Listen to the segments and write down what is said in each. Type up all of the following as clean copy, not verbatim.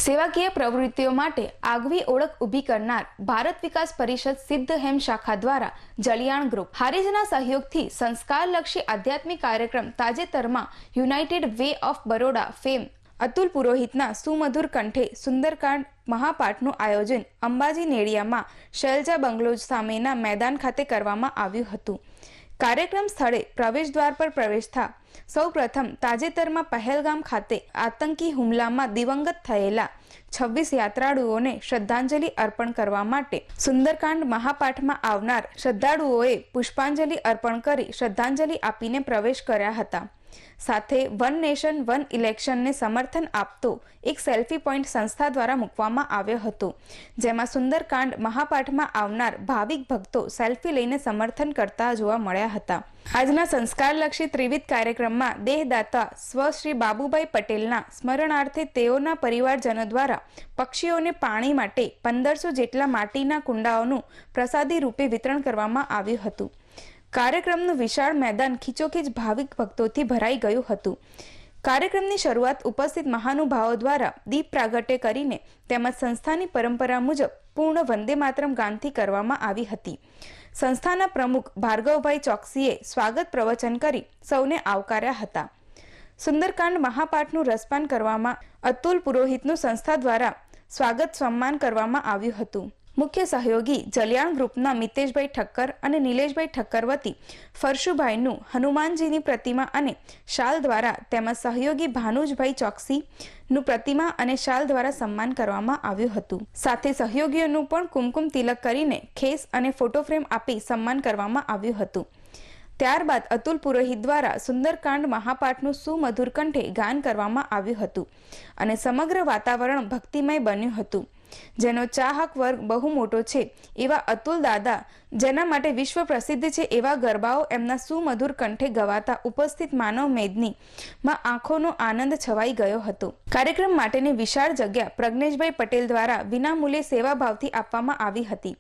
સેવાકીય પ્રવૃત્તિઓ માટે આગવી ઓળખ ઊભી કરનાર ભારત વિકાસ પરિષદ સિદ્ધહેમ શાખા દ્વારા જલિયાણ ગ્રુપ હારીજના સહયોગથી સંસ્કારલક્ષી આધ્યાત્મિક કાર્યક્રમ તાજેતરમાં united way of Baroda fame Atul પુરોહિતના સુમધુર કંઠે સુંદરકાંડ મહાપાઠનું આયોજન અંબાજી નેડિયામાં શૈલજા બંગલોઝ સામેના મેદાન ખાતે કરવામાં આવ્યું હતું। કાર્યક્રમ સ્થળે પ્રવેશદ્વાર પર પ્રવેશતા સૌપ્રથમ તાજેતરમાં પહેલગામ ખાતે આતંકી હુમલામાં દિવંગત થયેલા 26 યાત્રાળુઓને શ્રદ્ધાંજલિ અર્પણ કરવા માટે સુંદરકાંડ મહાપાઠમાં આવનાર શ્રદ્ધાળુઓએ પુષ્પાંજલિ અર્પણ કરી શ્રદ્ધાંજલિ આપીને પ્રવેશ કર્યા હતા। સાથે વન નેશન વન ઇલેક્શનને સમર્થન આપતો એક સેલ્ફી પોઈન્ટ સંસ્થા દ્વારા મૂકવામાં આવ્યો હતો, જેમાં સુંદરકાંડ મહાપાઠમાં આવનાર ભાવિક ભક્તો સેલ્ફી લઈને સમર્થન કરતા જોવા મળ્યા હતા। આજના સંસ્કારલક્ષી ત્રિવિધ કાર્યક્રમમાં દેહદાતા સ્વ શ્રી બાબુભાઈ પટેલના સ્મરણાર્થે તેઓના પરિવારજનો દ્વારા પક્ષીઓને પાણી માટે 1500 જેટલા માટીના કુંડાઓનું પ્રસાદી રૂપે વિતરણ કરવામાં આવ્યું હતું। કાર્યક્રમનું વિશાળ મેદાન ખીચોખીચ ભાવિક ભક્તોથી ભરાઈ ગયું હતું। કાર્યક્રમની શરૂઆત ઉપસ્થિત મહાનુભાવો દ્વારા દીપ પ્રાગટ્ય કરીને તેમજ સંસ્થાની પરંપરા મુજબ પૂર્ણ વંદે માતરમ ગાનથી કરવામાં આવી હતી। સંસ્થાના પ્રમુખ ભાર્ગવભાઈ ચોકસીએ સ્વાગત પ્રવચન કરી સૌને આવકાર્યા હતા। સુંદરકાંડ મહાપાઠનું રસપાન કરવામાં અતુલ પુરોહિતનું સંસ્થા દ્વારા સ્વાગત સન્માન કરવામાં આવ્યું હતું। મુખ્ય સહયોગી જલિયાણ ગ્રુપના મિતેશભાઈ ઠક્કર અને નિલેશભાઈ ઠક્કર વતી ફરશુભાઈનું હનુમાનજીની પ્રતિમા અને શાલ દ્વારા તેમજ સહયોગી ભાનુજભાઈ ચોકસીનું પ્રતિમા અને શાલ દ્વારા સન્માન કરવામાં આવ્યું હતું। સાથે સહયોગીઓનું પણ કુમકુમ તિલક કરીને ખેસ અને ફોટો ફ્રેમ આપી સન્માન કરવામાં આવ્યું હતું। ત્યારબાદ અતુલ પુરોહિત દ્વારા સુંદરકાંડ મહાપાઠનું સુમધુર કંઠે ગાન કરવામાં આવ્યું હતું અને સમગ્ર વાતાવરણ ભક્તિમય બન્યું હતું, જેનો ચાહક વર્ગ બહુ મોટો છે એવા અતુલ દાદા, જેના માટે વિશ્વ પ્રસિદ્ધ છે એવા ગરબાઓ એમના સુમધુર કંઠે ગવાતા ઉપસ્થિત માનવ મેદનીમાં આંખોનો આનંદ છવાઈ ગયો હતો। કાર્યક્રમ માટેની વિશાળ જગ્યા પ્રજ્ઞેશભાઈ પટેલ દ્વારા વિનામૂલ્યે સેવાભાવથી આપવામાં આવી હતી।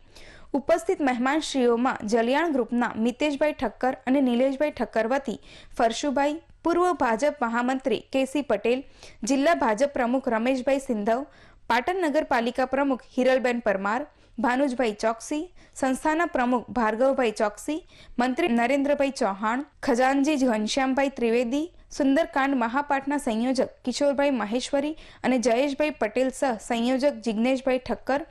ઉપસ્થિત મહેમાનશ્રીઓમાં જલિયાણ ગ્રુપના મિતેશભાઈ ઠક્કર અને નિલેશભાઈ ઠક્કર વતી ફરશુભાઈ, પૂર્વ ભાજપ મહામંત્રી કેસી પટેલ, જિલ્લા ભાજપ પ્રમુખ રમેશભાઈ સિંધવ, પાટણ નગરપાલિકા પ્રમુખ હિરલબેન પરમાર, ભાનુજભાઈ ચોકસી, સંસ્થાના પ્રમુખ ભાર્ગવભાઈ ચોકસી, મંત્રી નરેન્દ્રભાઈ ચૌહાણ, ખજાનજી ઘનશ્યામભાઈ ત્રિવેદી, સુંદરકાંડ મહાપાઠના સંયોજક કિશોરભાઈ મહેશ્વરી અને જયેશભાઈ પટેલ સહ સંયોજક જિગ્નેશભાઈ ઠક્કર,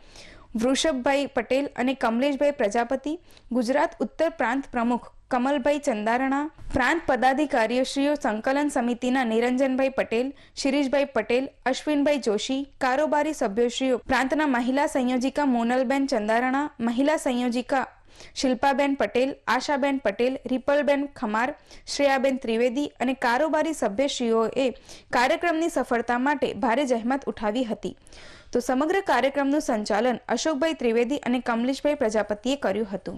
વૃષભભાઈ પટેલ અને કમલેશભાઈ પ્રજાપતિ, ગુજરાત ઉત્તર પ્રાંત પ્રમુખ કમલભાઈ ચંદારણા, પ્રાંત પદાધિકારીશ્રીઓ સંકલન સમિતિના નિરંજનભાઈ પટેલ, શિરીષભાઈ પટેલ, અશ્વિનભાઈ જોશી, કારોબારી સભ્યશ્રીઓ પ્રાંતના મહિલા સંયોજિકા મોનલબેન ચંદારણા, મહિલા સંયોજિકા શિલ્પાબેન પટેલ, આશાબેન પટેલ, રિપલબેન ખમાર, શ્રેયાબેન ત્રિવેદી અને કારોબારી સભ્યશ્રીઓએ કાર્યક્રમની સફળતા માટે ભારે જહેમત ઉઠાવી હતી। તો સમગ્ર કાર્યક્રમનું સંચાલન અશોકભાઈ ત્રિવેદી અને કમલેશભાઈ પ્રજાપતિએ કર્યું હતું।